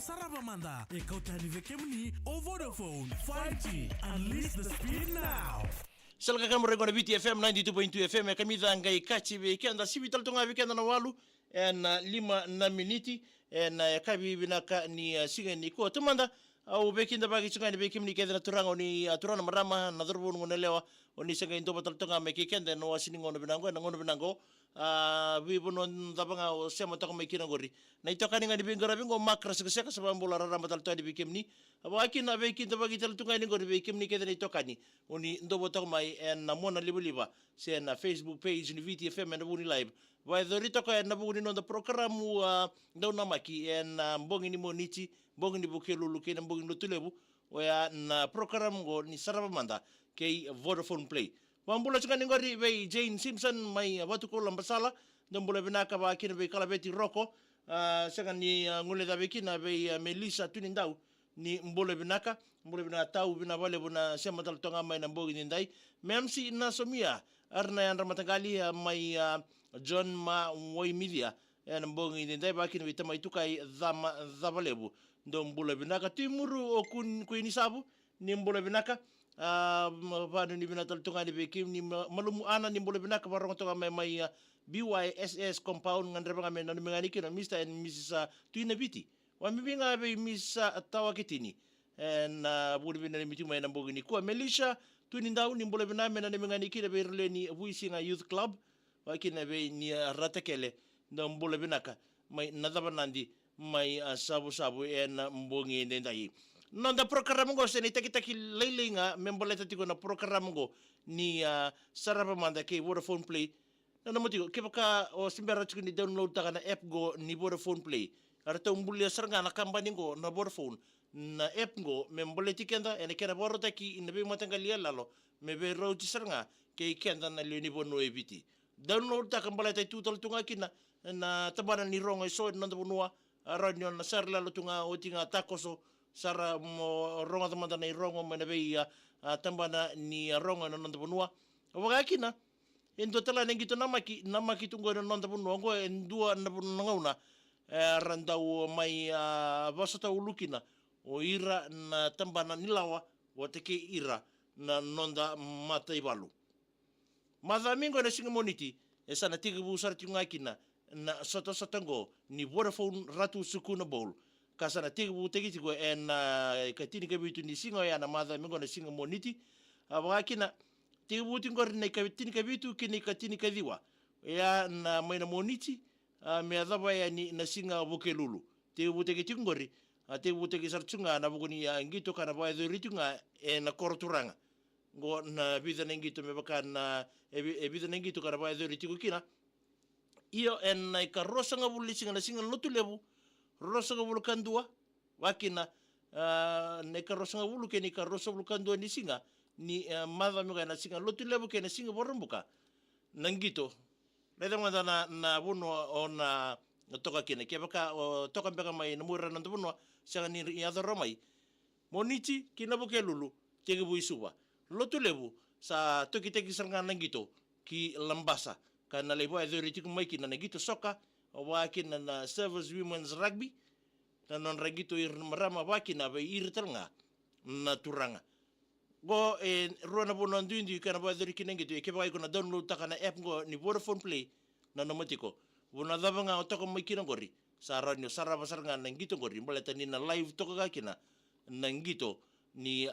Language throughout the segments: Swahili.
Sarava Mada e kautani vekemni o Vodafone 5G. Unleash the speed now. Salga kamre gona biti FM 92.2 FM e kamida ngai kachi be kenda sibital tonga weekend na walu en lima na miniti en kabi binaka ni singa ni ko tumanda au bekinda bagi chunga ni bekimni kedra turanga ni turana marama na dorbo ngone lewa oni singa indo batal tonga me kenda no asini ngono binango bibono ndabanga o sema to me kina gori na itokani ngani bingora bingo makra sekeseka sabambola raramba tal to di bekimni abaki na bekinda bagi tal tonga ni gori bekimni kedra itokani oni ndobo to mai en mona libuliba se na Facebook page ni VTFM na buni live vai dorito ko na buni no program do na maki en mbongi ni moniti mbongi ni bukelulu ke na mbongi no tulebu oya na program go ni Sarava Mada ke Vodafone Play wambula chikani ngori bei Jane Simpson mai watu ko lambasala ndombula binaka ba kina be kala beti roko saka ni ngule da bekina bei Melissa tunindau ni mbole binaka tau bina vale buna sema tal tonga mai na mbogi ndai memsi na somia arna yan ramatangali mai John ma woi media en mbogi ndai bakini vitama itukai dhavalebu ndo mbole binaka timuru okun kuini sabu ni mbole binaka vanu ni bina tal tonga ni bekim ni malumu ana ni mbole binaka barong tonga mai BYSS compound ngandreba ngamen no mengani na Mr and Mrs tuina biti wamibinga be misa tawakitini na bulibina ni mituma na mbogini kwa Melisha tunindau ni mbolebina mena ni mengani kile be releni Vuisinga Youth Club wakina be ni ratakele na mbolebina ka mai nadabanandi mai sabu en mbongi ndai nanda program go seni taki leilinga memboleta tiko na program go ni Sarava Mada ke Vodafone Play na namotiko kepaka o simbera chikini download taka na app go ni Vodafone Play arta umbulia seranga na company go na Vodafone na app go memboleti kenda ene kena borota ki inabe matangalia lalo mebe roti seranga ke kenda na lioni bono ebiti download ta kambaleta tutal tunga kina na tabana ni rongo so na bonua radio na serla lo tunga otinga takoso sara mo rongo tamanda na rongo menebe ya tambana ni rongo na bonua wakakina endo tala nengito namaki tungo na bonua go endua na bonua randau mai vasota ulukina o ira na tambana nilawa o teke ira na nonda mata ibalu. Mada mingo na singa moniti esa na tiga busar tiunga kina na sotango ni Vodafone ratu sukuna bowl. Kasa na tiga bu tegi tigo na katini kabitu ni singa ya na mada mingo na singa moniti. Wakina tiga bu tingor na katini kabitu kini katini kadiwa. Ya na mai na moniti me adaba ya ni na singa bukelulu te buteke tingori te buteke sarchunga na buguni ya ngito kana ba ritunga na korturanga go na vida ngito me baka na vida ngito kana ba ritiku kina iyo en na karosa ngabuli singa na singa lotulebu rosa ngabulu kandua wakina na karosa ngabulu ke ni karosa ngabulu kandua ni singa ni mava me na singa lotulebu ke na singa borumbuka nangito leda ngada na buno ona toka kene ke baka toka beka mai na mura na buno sanga ni ya doromai moniti kina boke lulu tege bu isuba lotulebu sa toki teki sanga nangito ki lambasa kana lebo authority kumai kina nangito soka wakina na service women's rugby na non rangito ir marama wakina be ir telnga na turanga go rona bono nduindi kana ba diri kinengeto ke ba ikona download taka na app go ni Vodafone Play na nomotiko bona dabanga otoko mikina gori saranyo sarava saranga nangito gori mbaleta ni na live toko ga kina nangito ni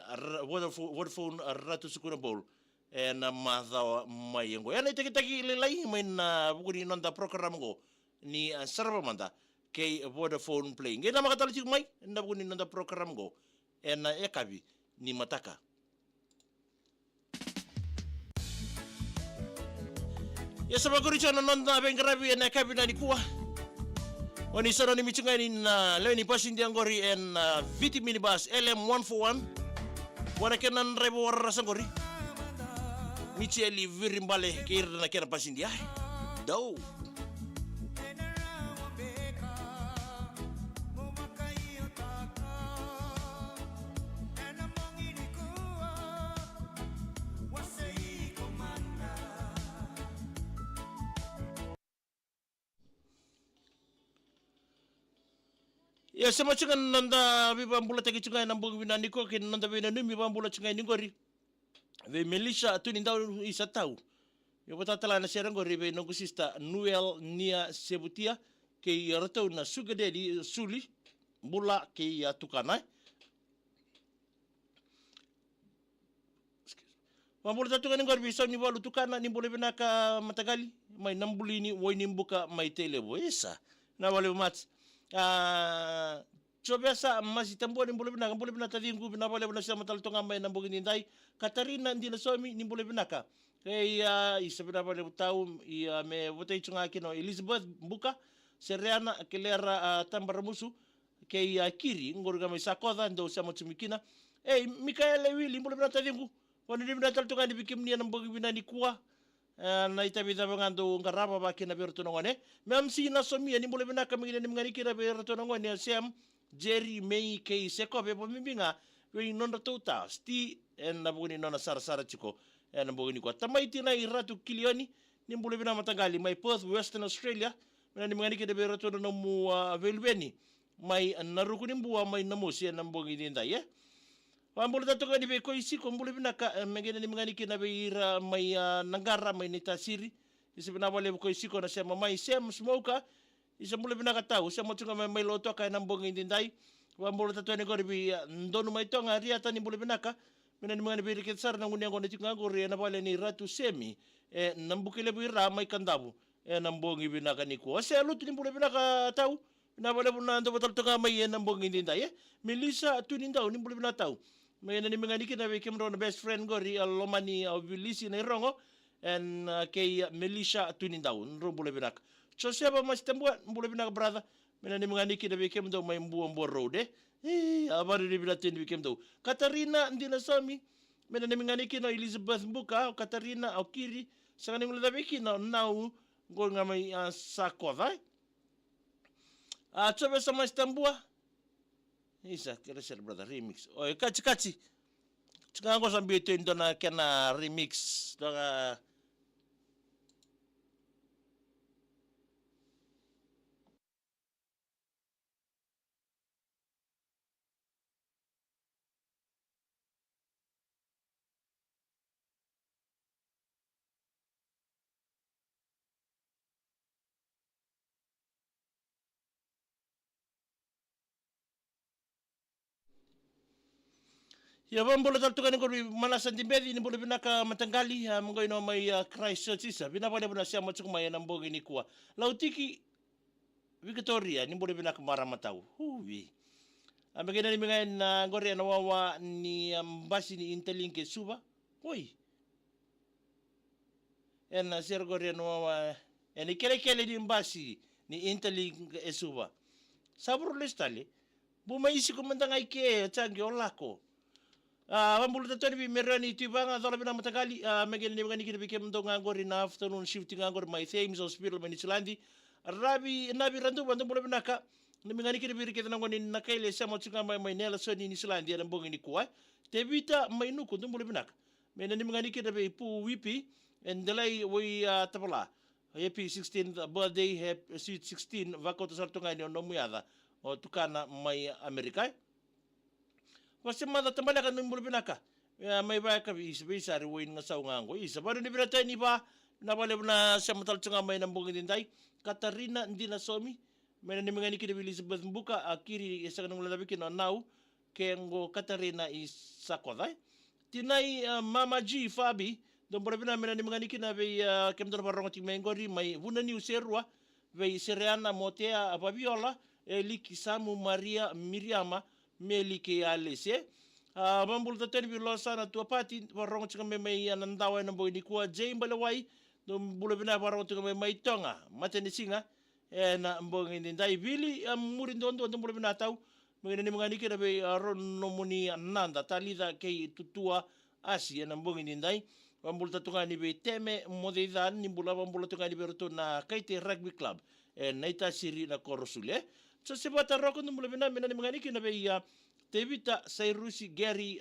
Vodafone ratu sukuna bowl na madha mayengo yana taki lelai mai na buguni nonda program go ni Sarava Mada ke Vodafone Play ngena makatali mai na buguni nonda program go na ekabi ni mataka. Ya sababu richo na nonda bengarabi na kabina ni kuwa wani sana ni michungani na leo ni basi ndiangori en viti minibus LM141 wana kena nrebo warasa ngori micheli virimbale kira na kena basi ndia dau Ya sama chungan nanda bibambula tagi chungai nambung binani ko kin nanda binani bibambula chungai ningori. Ve Melisha tu nindau isa tau. Yo patatala na serang gori ve nongusista Noel Nia Sebutia ke yarto na sugar daddy suli bula ke ya tukana. Mambula tatu kan ngor bisa ni walu tukana ni boleh benaka matagali mai nambuli ni woi nimbuka mai telebo isa na wale mat coba sa masih tembo ni boleh benaka tadi ngu na wale benaka matal tonga mai nambugi ni dai Katarina ndi na somi ni boleh benaka kaya isa bena wale tahu ia me votai chunga kino Elizabeth buka Seriana kelera tambaramusu kaya kiri ngor gamai sakoda ndo sa motumikina Mikael Willy boleh benaka tadi ngu Wani ni bina talto kani bikim ni anang bagi bina ni kuah na itabita bangando ngaraba baki na berto nongone mem si na somi ni boleh bina kami ni mengani kira berto nongone Sam Jerry May kay seko be pemimbinga we non tota sti en na buguni non sara chiko en na buguni kwa tamaiti na iratu kilioni ni boleh bina matagali mai Perth Western Australia ni mengani kira berto no mu velveni mai narukuni bua mai namusi en na buguni ndai Wambulu tatoka ni be koisi kombulu binaka mengene ni mengani kina be ira mai nangara mai nitasiri isi bina wale koisi ko na sema mai sem smoka isi mbulu binaka tau sema tunga mai loto ka na mbongi ndindai wambulu tatoka ni gori bi ndonu mai tonga ria tani mbulu binaka mena ni mengani be riketsar na ngunia ngone tunga gori na wale ni ratu semi nambukile bi ira mai kandabu na mbongi binaka ni ko se lutu ni mbulu binaka tau na wale buna ndo batal tonga mai na mbongi ndindai Melissa tu ndindau ni mbulu binaka tau Mayana ni mengani kita be kemro na best friend gori alomani au vilisi na rongo and kay Melisha tunindau nro bule binak. So siapa mas tembuat bule binak brother. Mayana ni mengani kita be kemdo may mbuo road abari ni bilatin be kemdo. Katarina ndina sami. Mayana ni mengani kita Elizabeth Buka Katarina au Kiri sangani ngula be kina nau ngol ngamay sakoda. Coba sama tambua Isa kira ser brother remix. Oh, kachi. Tsaka ko sambi ito ndo na kena remix danga Ya bang boleh taltu kan ko malasan timbedi ni boleh binaka matanggali monggo ino may Christchurch isa binapade buna siya matsuk may nambogi ni kuwa lautiki Victoria ni boleh binaka maramatau huwi amagina ni mga na ngori na wawa ni basi ni Interlink suba oi en sir gori na wawa en kele ni basi ni Interlink suba sabro lestale bumaisi ko mandangai ke tangi olako Wambulu tatu ni merani tibanga thola bina matagali megene ni mangani kina bikem ndo ngangori na afternoon shift ngangori my Thames Hospital mani Islandi rabi nabi randu bandu bula binaka ni mangani kina biriketa ngoni nakaile sama tsuka mai nela soni ni Islandi na mbongi ni kuwa tebita mai nuku ndo bula binaka mena ni mangani kina be pu wipi endelai we tapala happy 16th birthday happy sweet 16 vako to sartunga ni no muyada o tukana mai Amerika Kasi mada tambala kan numbul binaka. May ba ka bisa rewind nga sa ngango. Isa ba ni binatay ni ba na bale na sa matal tsunga may nambungin din day. Katarina hindi na somi. May na mga ni Elizabeth Mbuka kiri isa kanong lalabi kino now kengo Katarina isa ko day. Tinay Mama G Fabi don por bina may na mga ni kinabe kemdor parong ting mengori may vuna ni userwa ve Seriana Motea Ababiola Eliki Samu Maria Miriama Melike alese mambul taten bi losa na tua pati warong chika may nandawa na boy ni kuwa Jane Balawai dum bula bina warong chika may tonga mate ni singa na mbong hindi dai vili murin dondo bula bina tau mga ni mga nikira be ron nomuni nanda talida kay tutua asi na mbong hindi dai mambul tatunga ni be teme modeidan ni bula mambul tatunga ni be na kaite rugby club naita siri na korosule So sebata roko no mula bina ni mangani kina be tebita Sairusi Gary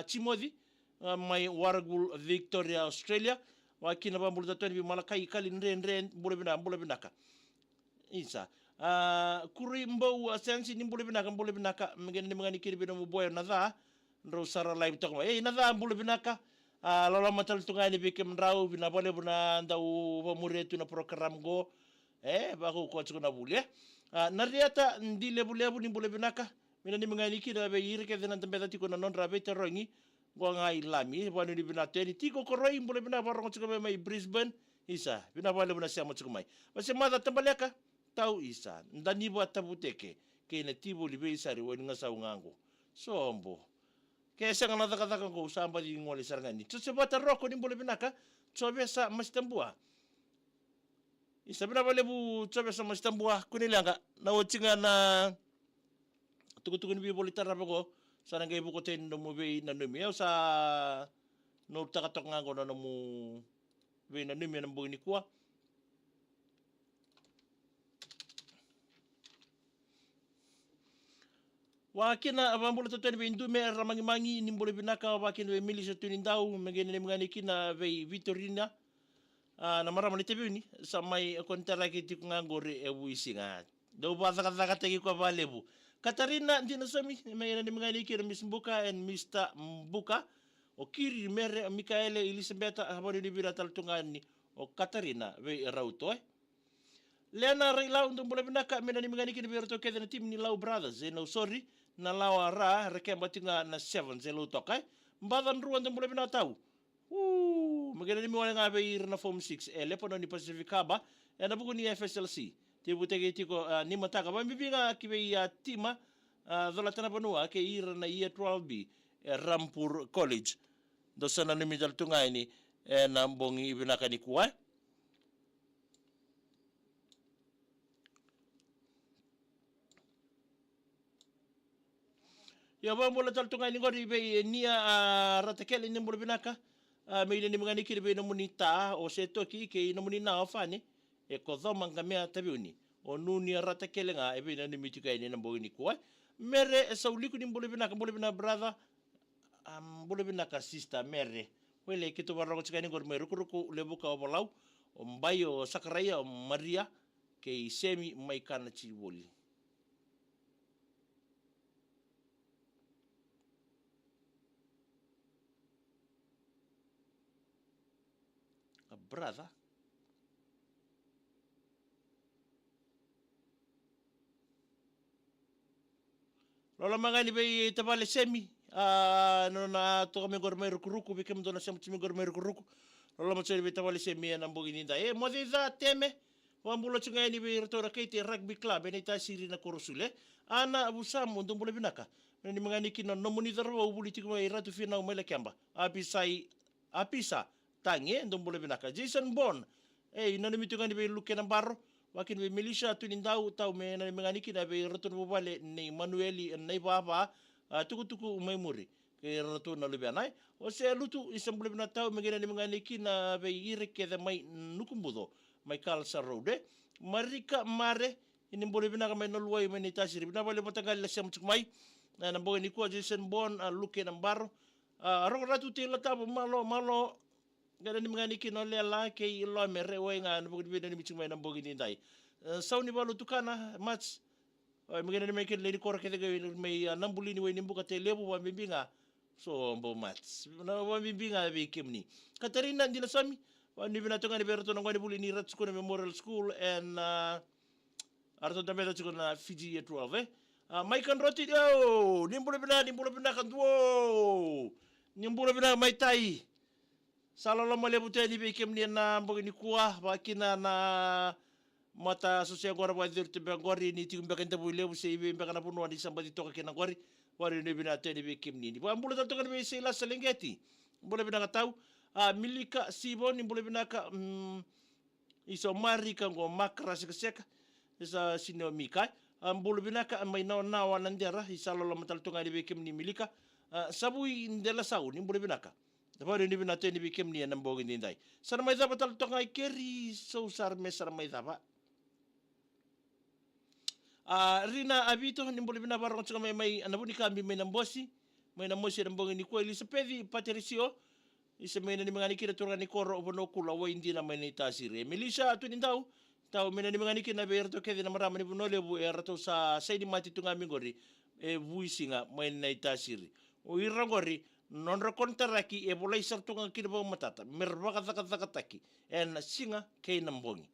Timothy mai Wargul Victoria Australia wa kina ba mula tani bi malakai kalin ren mula bina ka isa kuri mbau sensi ni mbule binaka mengene ni mengani kiri bino muboy na dha ndo sara live tokma na dha mbule binaka lola matal tungani bikem rau bina bole buna ndau bamuretu na program go ba ko ko tsuna bule na riata ndile bule ni mbule binaka mina ni mengani kiri be yire ke dena tambeta tiko na non rabe terongi go ngai lami banu ni bina teni tiko koroi mbule bina barong tsiko mai Brisbane isa bina bole buna sia mo tsiko mai base mada tambaleka tau isa ndani bua tabuteke ke ne tibu libe isa ri woni ngasa ungango sombo ke sanga na daka ko samba di ngole sarngani tse bata roko ni mbole binaka tsobe sa mastambua isa bina bale bu tsobe sa mastambua kunilanga na wotsinga na tukutukun bi boli tarabago sana ngai buko ten no mobe na numi sa no takatok ngango na mu be na numi na mboni kwa wakina abambula totoni be indume ramangi ni mbole binaka wakina be milisha tunindau mengene mngani kina be Vitorina na marama ni tebuni samai kontara kiti ngangore ebuisinga do bazaka tegi kwa balebu Katarina ndina sami mengene mngani kina Miss Mbuka and Mr. Mbuka o kiri mere Mikaele Elisabeth habari ni bira taltungani o Katarina be rauto Lena lau ndo mbole binaka mena ni mngani kina bira toke na team ni Lau Brothers no sorry na lawa ra rekemba tinga na 7 zelo tokai mbadan ruan ndo mbole bina tau magana ni miwala nga be ir na form 6 lepo no ni Pacificaba na buku ni FSLC tibu tege tiko ni mataka ba mbibinga kibe ya tima dola tana banua ke ir na year 12B Rampur College do sana ni midal tunga ini na mbongi ibinaka ni kuwa ya ba mbola tal tunga ni ngori be nia ratakele ni mbola binaka me ni mngani kiri be no munita o se toki ke no munina ofani e ko dhoma ngamea tabiuni o nuni ratakele nga e be ni mitika ni mbola ni kwa mere sauliku ni mbola binaka brother mbola binaka sister mere wele kito barongo tsika ni ngor me rukuruku lebuka o bolau o mbayo sakaraya o Maria ke semi maikana chiboli brother lola mangani be tabale semi no na to me gor me rukuruku be kem dona sem me gor me rukuruku lola mo be tabale semi na mbogini da mo za teme wambulo tsinga ni be retora kete rugby club ene ta siri na korosule ana abusam ndo mbole binaka ni mangani kino no moni darwa ubuli tikmo iratu fina umele kamba apisa tange ndo mbole binaka Jason Bon inani mitunga ni be luke na baro wakin be Melisha tunindau tau me na mengani kina be reton bobale ni Manueli nei baba tuku umemuri ke reton na lebe nai o se lutu isambule bina tau mengena ni mengani kina be ireke de mai nukumbudo mai kalsa rode marika mare ini mbole bina ka mai no luai me ni tasiri bina bale matagal la sem mai na mboge ni ko Jason Bon luke na baro ro ratu te la tabo malo gada ni mngani kino lela ke ilo mere wenga nbugu bida ni michuma na mbogi ni dai sauni balu tukana match mngani ni meke lady kora kete me nambuli ni we ni mbuka te lebu wa mbinga so mbo match na wa mbinga be kimni Katarina ndina sami wa ni bina tonga ni berto ngani buli ni ratsuko Memorial School and arto tambe tsuko na Fiji year 12 Maikan roti nimbule bina kan nimbule bina mai tai Salolo mole buteni be kemni na mbogini kuah bakina na mata sosial gora ba dirte be gori ni tigum be kenta bule bu seibe be kana bunu di sambati toka kena gori wari ne bina teni be kemni ni ba mbule tanto kan be sela selengeti mbule bina tau milika sibon ni mbule bina ka iso marika ngo makra sekeseka isa sino mikai mbule bina ka mai na wanandera isalolo matal tonga be kemni milika sabui ndela sau ni mbule bina ka Dabari ni bina teni bikem ni anam bogi ni dai. Sana mai daba tal tongai keri so sar me sana mai daba. Rina abito ni mbole bina barong tsaka mai anabuni kambi mai nambosi mai namosi anam bogi ni ko Elisabeth Patricio isa mai ni mangani kira turani koro obono kula wa indi na mai ni tasire. Melissa tu ni dau tau mena ni mangani kina be erto ke na marama ni bunole bu erto sa saidi mati tunga mingori e vuisinga mai nei tasiri o irangori non rakontaraki e bolai sartunga kirba matata merbaga taka en singa ke nambongi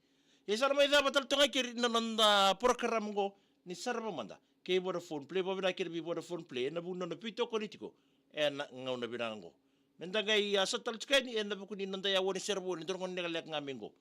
e sar mai da batal tunga kiri nanda program go ni Sarava manda ke Vodafone play bobina kirbi Vodafone play na buno na pito politiko en ngauna binango mendagai asatal skani en na bukuni nanda ya woni servo ni dorgon negalek ngamingo